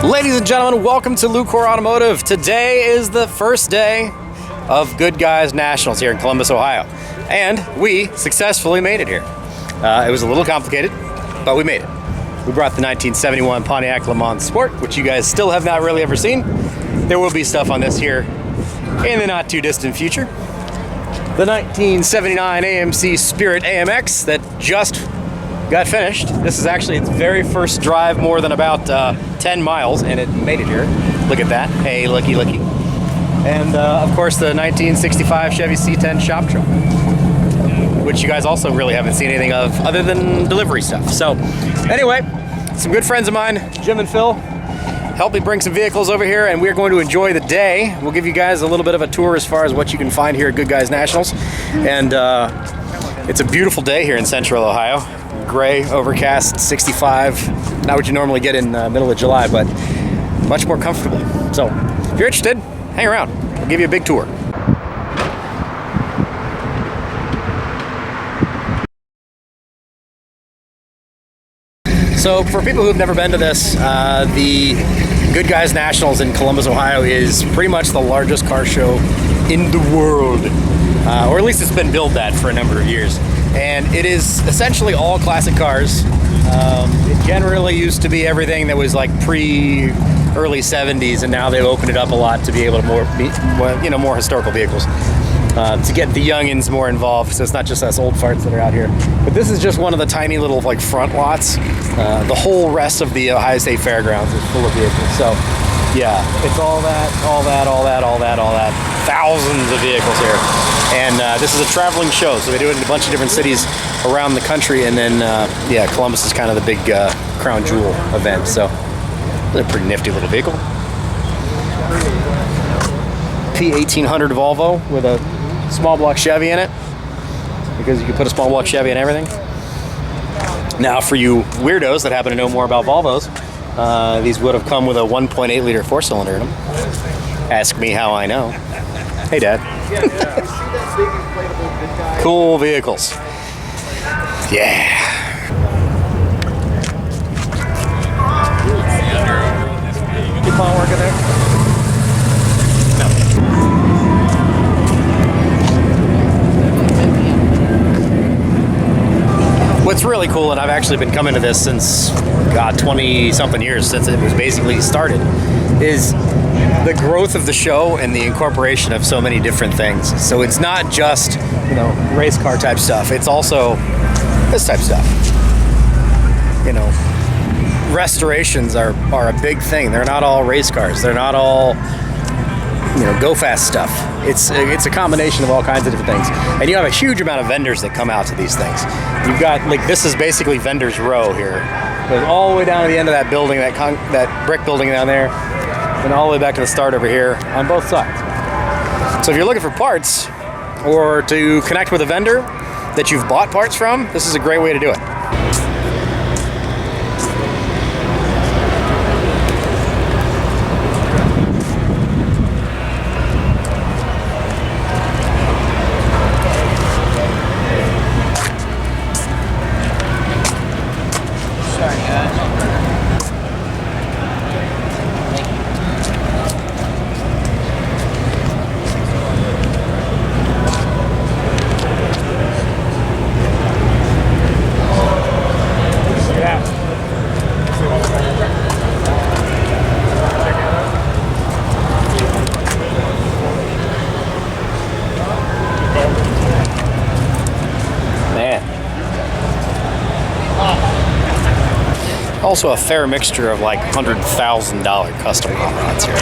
Ladies and gentlemen, welcome to Lucore Automotive. Today is the first day of Good Guys Nationals here in Columbus, Ohio. And we successfully made it here. It was a little complicated, but we made it. We brought the 1971 Pontiac Le Mans Sport, which you guys still have not really ever seen. There will be stuff on this here in the not too distant future. The 1979 AMC Spirit AMX that just got finished. This is actually its very first drive, more than about 10 miles, and it made it here. Look at that. Hey, looky, looky. And of course the 1965 Chevy C10 shop truck, which you guys also really haven't seen anything of other than delivery stuff. So anyway, some good friends of mine, Jim and Phil, helped me bring some vehicles over here, and we're going to enjoy the day. We'll give you guys a little bit of a tour as far as what you can find here at Good Guys Nationals. And it's a beautiful day here in Central Ohio. Gray, overcast, 65. Not what you normally get in the middle of July, but much more comfortable. So if you're interested, hang around. I'll give you a big tour. So for people who've never been to this, the Good Guys Nationals in Columbus, Ohio is pretty much the largest car show in the world. Or at least it's been billed that for a number of years. And it is essentially all classic cars. It generally used to be everything that was like early 70s, and now they've opened it up a lot to be able to more historical vehicles. To get the youngins more involved, so it's not just us old farts that are out here. But this is just one of the tiny little like front lots. The whole rest of the Ohio State Fairgrounds is full of vehicles. So yeah, it's all that. Thousands of vehicles here. And this is a traveling show, so they do it in a bunch of different cities around the country. And then yeah, Columbus is kind of the big crown jewel event. So it's a pretty nifty little vehicle. P1800 Volvo with a small block Chevy in it, because you can put a small block Chevy in everything. Now for you weirdos that happen to know more about Volvos, these would have come with a 1.8 liter 4-cylinder in them. Ask me how I know. Hey Dad. Cool vehicles. Yeah. Keep on working there. What's really cool, and I've actually been coming to this since, God, 20-something years since it was basically started, is the growth of the show and the incorporation of so many different things. So it's not just, race car type stuff. It's also this type stuff. Restorations are a big thing. They're not all race cars. They're not all go fast stuff. It's a combination of all kinds of different things, and you have a huge amount of vendors that come out to these things. You've got this is basically vendors row here. It goes all the way down to the end of that building, that brick building down there, and all the way back to the start over here on both sides. So if you're looking for parts or to connect with a vendor that you've bought parts from, this is a great way to do it. Also a fair mixture of like $100,000 custom hot rods here.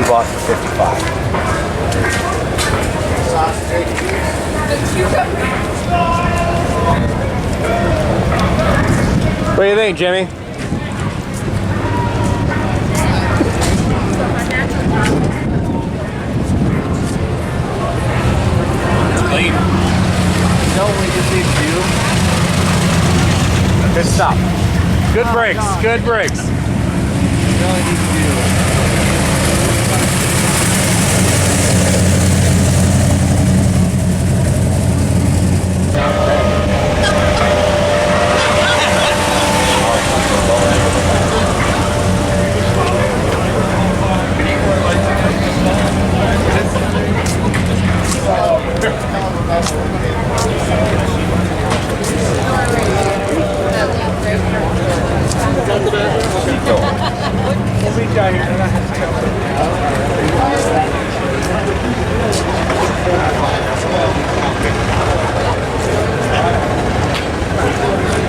Bought for $55. What do you think, Jimmy? Stop. Good brakes. Good brakes.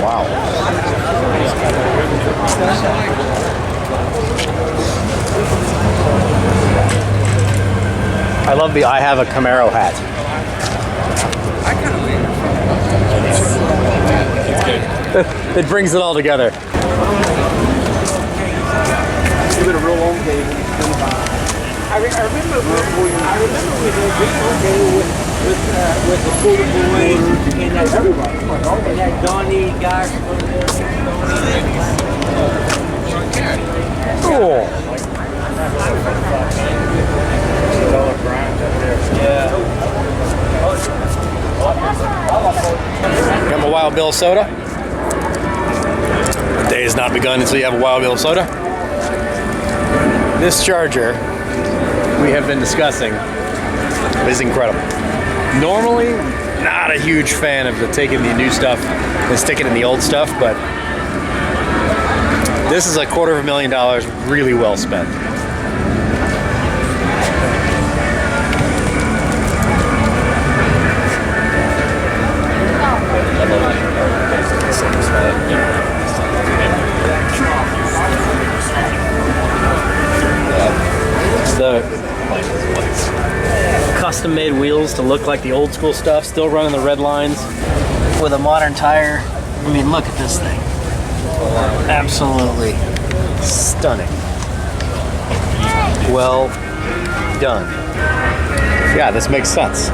Wow. I love the I have a Camaro hat. It brings it all together. I remember we did with the Pool Boys and that Donnie guy. Cool. Got my Wild Bill soda. The day has not begun until you have a Wild Bill soda. This Charger we have been discussing is incredible. Normally, not a huge fan of taking the new stuff and sticking in the old stuff, but this is $250,000 really well spent. The custom-made wheels to look like the old school stuff, still running the red lines with a modern tire. I mean, look at this thing. Absolutely stunning. Well done. Yeah, this makes sense.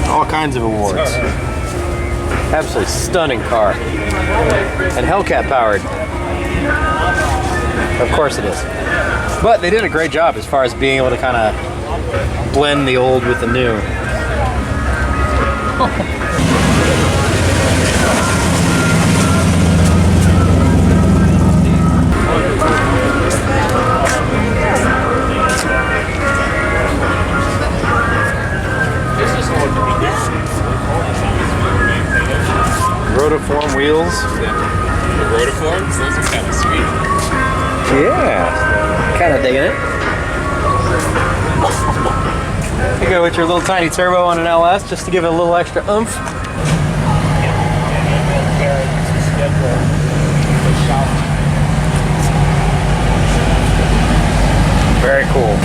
All kinds of awards. Absolutely stunning car. And Hellcat powered. Of course it is. But they did a great job as far as being able to kind of blend the old with the new. Rotiform wheels. The rotiforms, those are kind of sweet. Yeah, kind of digging it. You go with your little tiny turbo on an LS just to give it a little extra oomph. Very cool.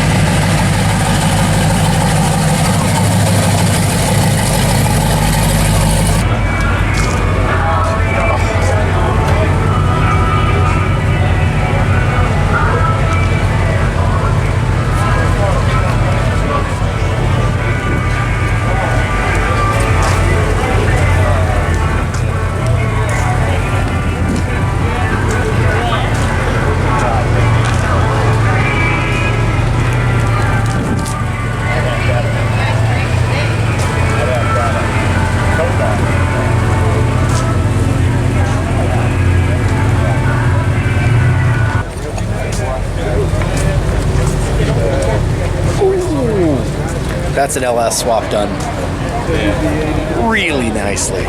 That's an LS swap done really nicely.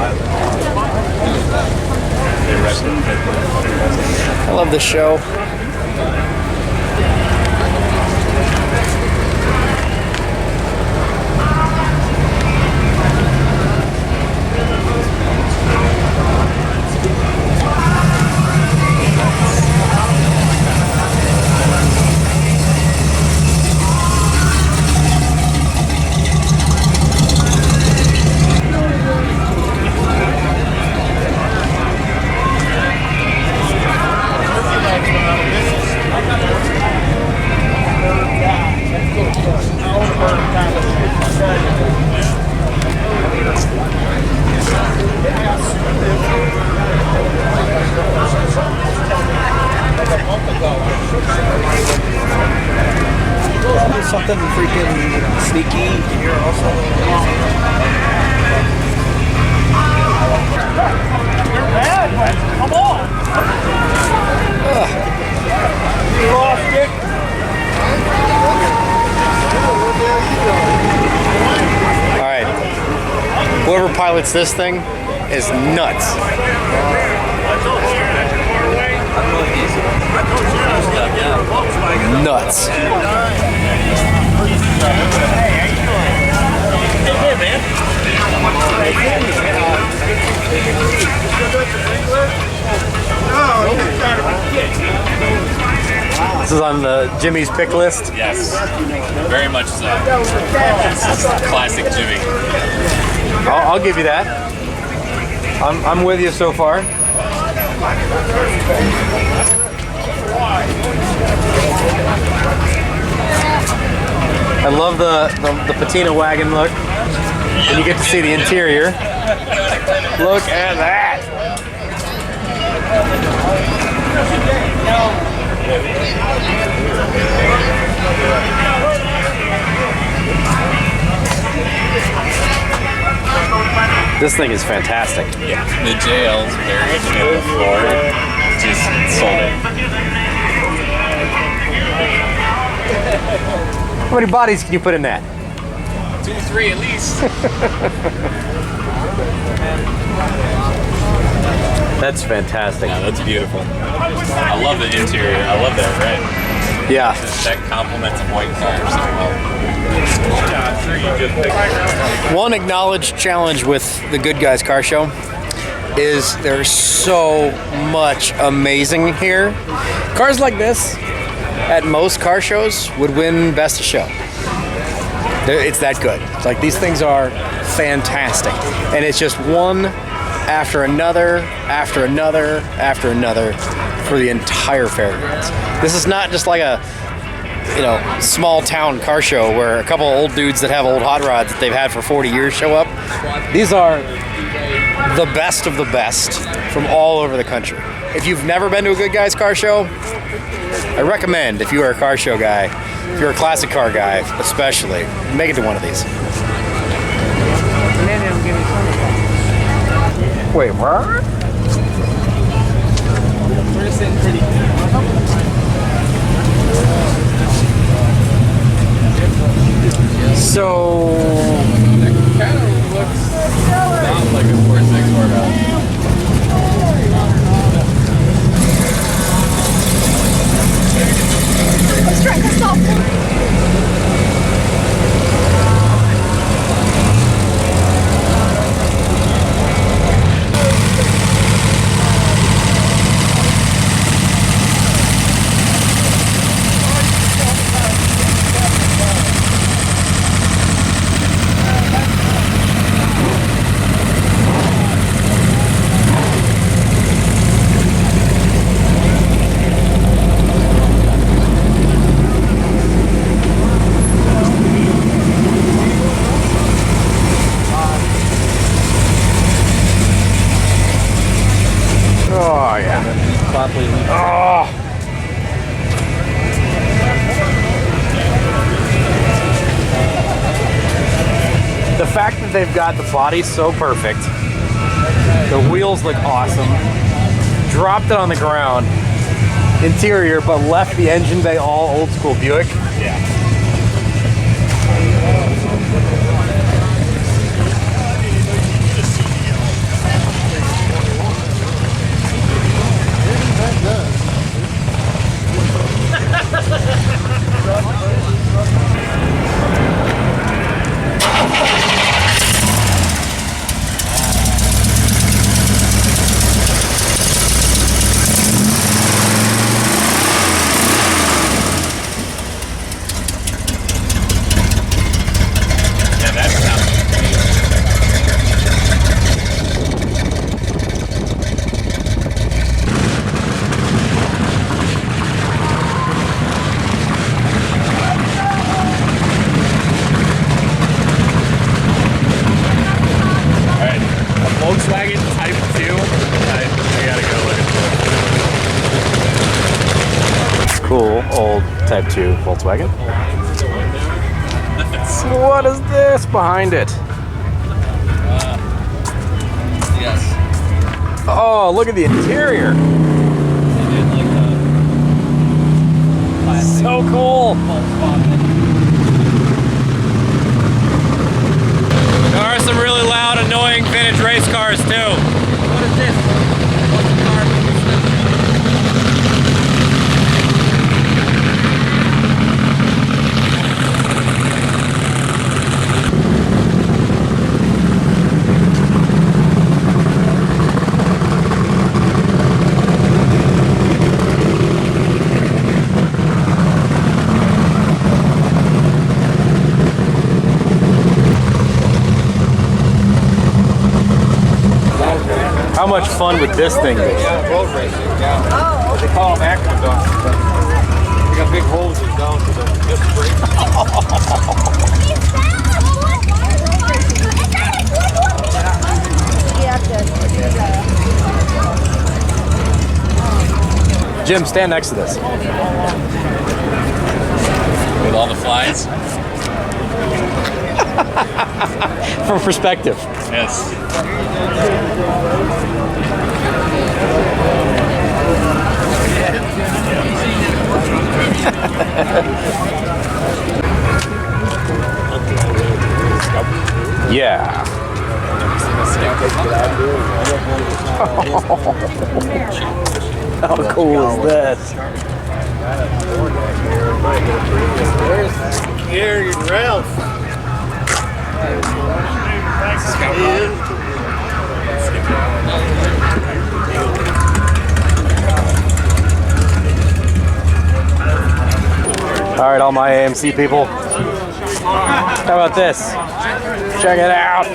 I love this show. something freaking sneaky here also? You're bad, man. Come on. You lost it. All right. Whoever pilots this thing is nuts. Nuts. This is on the Jimmy's pick list. Yes, very much so. This is classic Jimmy. I'll give you that. I'm with you so far. I love the patina wagon look. And you get to see the interior. Look at that. This thing is fantastic. Yeah, the JL's variation of the floor just sold it. How many bodies can you put in that? 2, 3 at least. That's fantastic. Yeah, that's beautiful. I love the interior. I love that red. Yeah. Just that complements a white car so well. One acknowledged challenge with the Good Guys Car Show is there's so much amazing here. Cars like this at most car shows would win Best of Show. It's that good. It's like these things are fantastic. And it's just one after another, after another, after another for the entire fairgrounds. This is not just like a small town car show where a couple of old dudes that have old hot rods that they've had for 40 years show up. These are the best of the best from all over the country. If you've never been to a Good Guys Car Show, I recommend, if you are a car show guy, if you're a classic car guy especially, make it to one of these. Wait, what? So It kind of looks not like a 4.6 Corvette. Let's try to stop. Oh yeah. Oh. The fact that they've got the body so perfect, the wheels look awesome, dropped it on the ground, interior, but left the engine bay all old school Buick. Yeah. Volkswagen Type 2. I gotta go look at Cool old Type 2 Volkswagen. this? What is this behind it? Yes. Oh, look at the interior. So cool. There are some really loud, annoying vintage race cars too. What is this? What's the car? How much fun would this thing be? Road racing, yeah. They call them aqueducts. They got big hoses down to the Jim, stand next to this. with all the flies. For perspective. Yes. Yeah. How cool is this? Gary and Ralph. All right, all my AMC people. How about this? Check it out.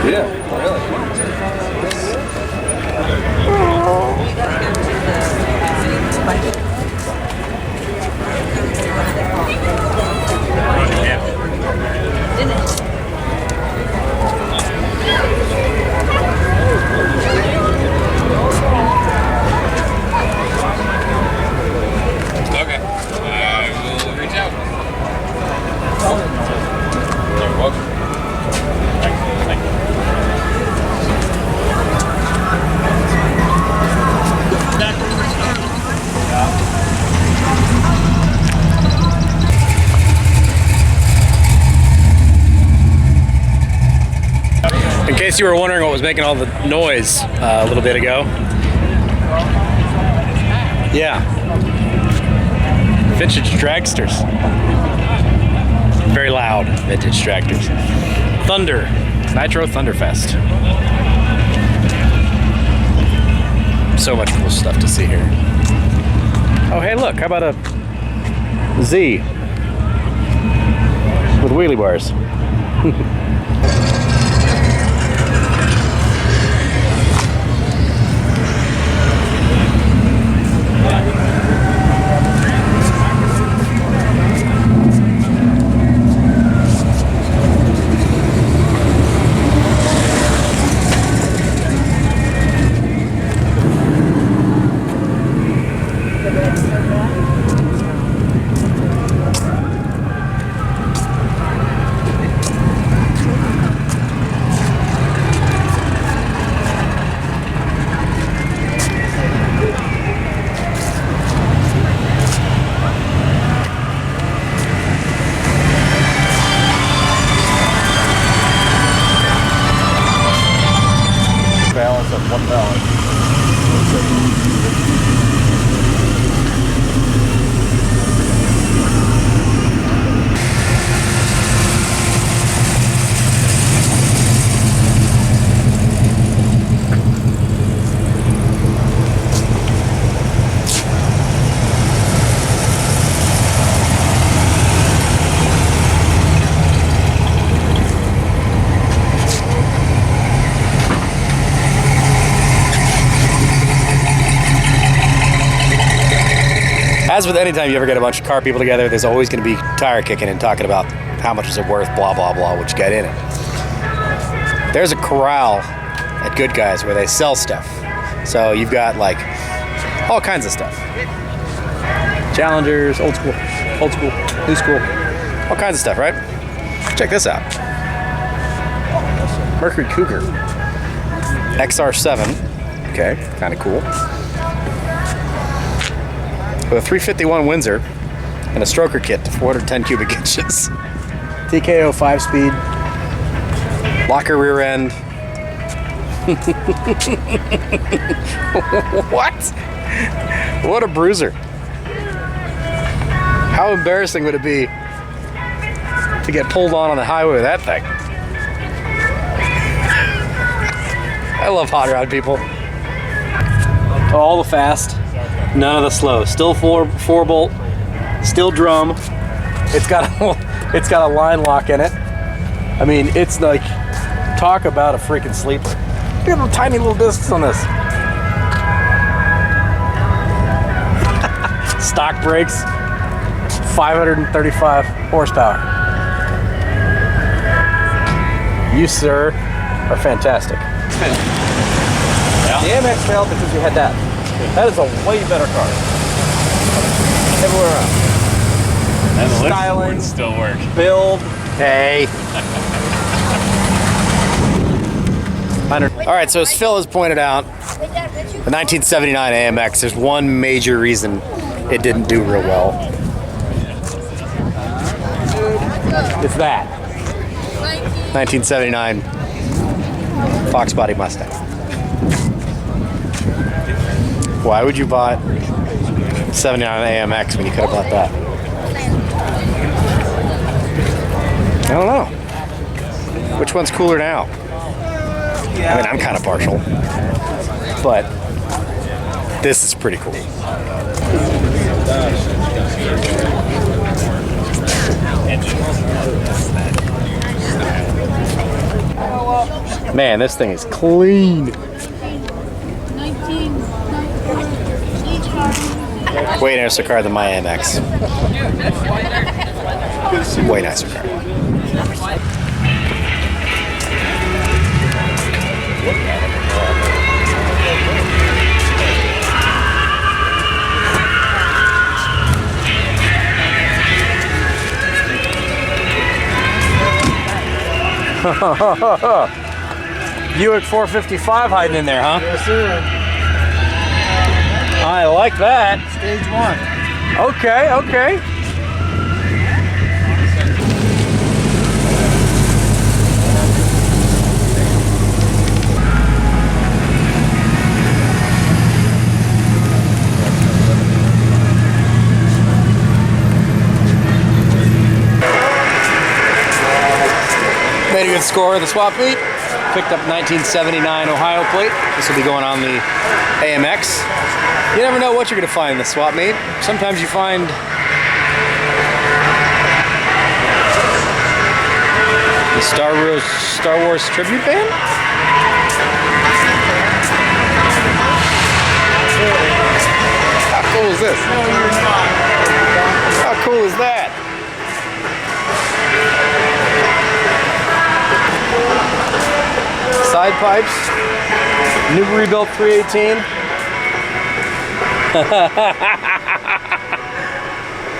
Yeah, really. Okay. I will reach out. You're welcome. Thank you. In case you were wondering what was making all the noise a little bit ago. Yeah. Vintage dragsters. Very loud vintage dragsters. Thunder. Nitro Thunderfest. So much cool stuff to see here. Oh, hey, look. How about a Z with wheelie bars? As with any time you ever get a bunch of car people together, there's always going to be tire kicking and talking about how much is it worth, blah, blah, blah, what you got in it. There's a corral at Good Guys where they sell stuff. So you've got like all kinds of stuff. Challengers, old school, new school, all kinds of stuff, right? Check this out. Mercury Cougar XR7. Okay, kind of cool. With a 351 Windsor and a stroker kit to 410 cubic inches. TKO 5-speed. Locker rear end. What? What a bruiser. How embarrassing would it be to get pulled on the highway with that thing? I love hot rod people. All the fast, none of the slow. Still four bolt, still drum. It's got a line lock in it. I mean, it's like, talk about a freaking sleeper. Look at the tiny little discs on this. Stock brakes, 535 horsepower. You, sir, are fantastic. The AMX failed because you had that. That is a way better car. Everywhere around. And the Styling, lift still work. Build. Hey. All right, so as Phil has pointed out, the 1979 AMX, there's one major reason it didn't do real well. It's that. 1979 Fox body Mustang. Why would you buy 79 AMX when you could have bought that? I don't know. Which one's cooler now? I mean, I'm kind of partial, but this is pretty cool. Man, this thing is clean. Way nicer car than my AMX. Way nicer car. Buick 455 hiding in there, huh? Yes, sir. I like that. Stage 1. Okay, okay. Made a good score of the swap meet. Picked up 1979 Ohio plate. This will be going on the AMX. You never know what you're going to find in the swap meet. Sometimes you find the Star Wars tribute band. How cool is this? How cool is that? Side pipes, new rebuilt 318.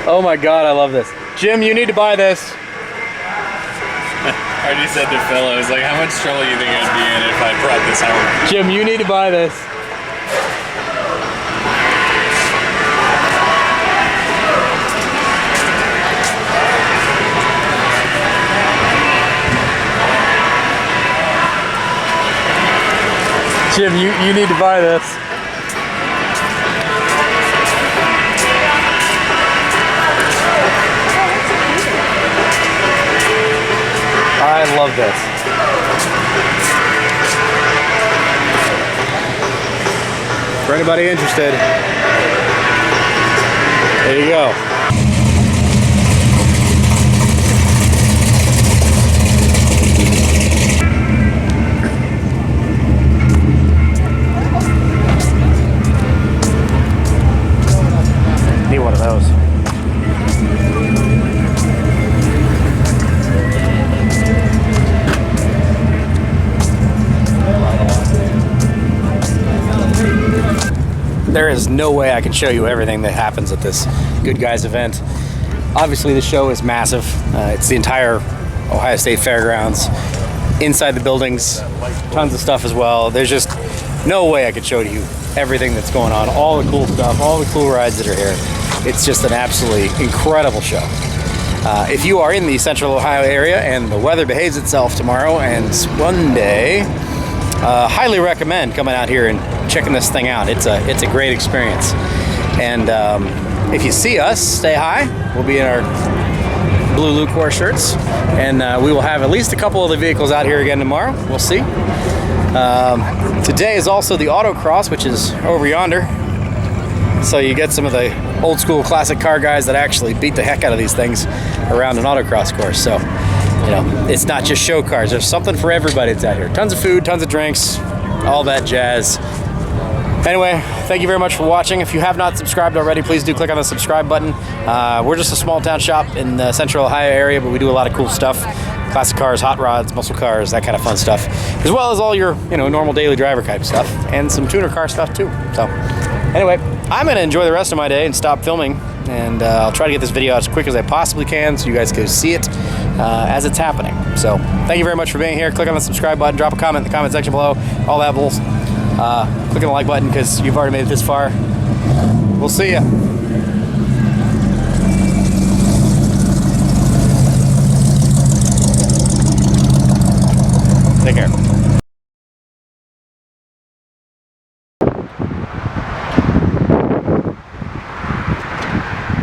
Oh my God, I love this. Jim, you need to buy this. I already said to Phil, I was like, how much trouble do you think I'd be in if I brought this home? Jim, you need to buy this. Jim, you need to buy this. I love this. For anybody interested, there you go. Need one of those. there is no way I can show you everything that happens at this Good Guys event. Obviously, the show is massive. It's the entire Ohio State Fairgrounds. Inside the buildings, tons of stuff as well. There's just no way I could show you everything that's going on, all the cool stuff, all the cool rides that are here. It's just an absolutely incredible show. If you are in the central Ohio area and the weather behaves itself tomorrow and one day, highly recommend coming out here and checking this thing out. It's a great experience. And if you see us, stay hi. We'll be in our blue Lucore shirts, and we will have at least a couple of the vehicles out here again tomorrow. We'll see. Today is also the autocross, which is over yonder. So you get some of the old school classic car guys that actually beat the heck out of these things around an autocross course. So, you know, it's not just show cars. There's something for everybody that's out here. Tons of food, tons of drinks, all that jazz. Anyway, thank you very much for watching. If you have not subscribed already, please do click on the subscribe button. We're just a small town shop in the central Ohio area, but we do a lot of cool stuff. Classic cars, hot rods, muscle cars, that kind of fun stuff. As well as all your, normal daily driver type stuff. And some tuner car stuff too. So, anyway, I'm going to enjoy the rest of my day and stop filming. And I'll try to get this video out as quick as I possibly can so you guys can see it as it's happening. So, thank you very much for being here. Click on the subscribe button. Drop a comment in the comment section below. All that bull. Click on the like button because you've already made it this far. We'll see ya. Take care.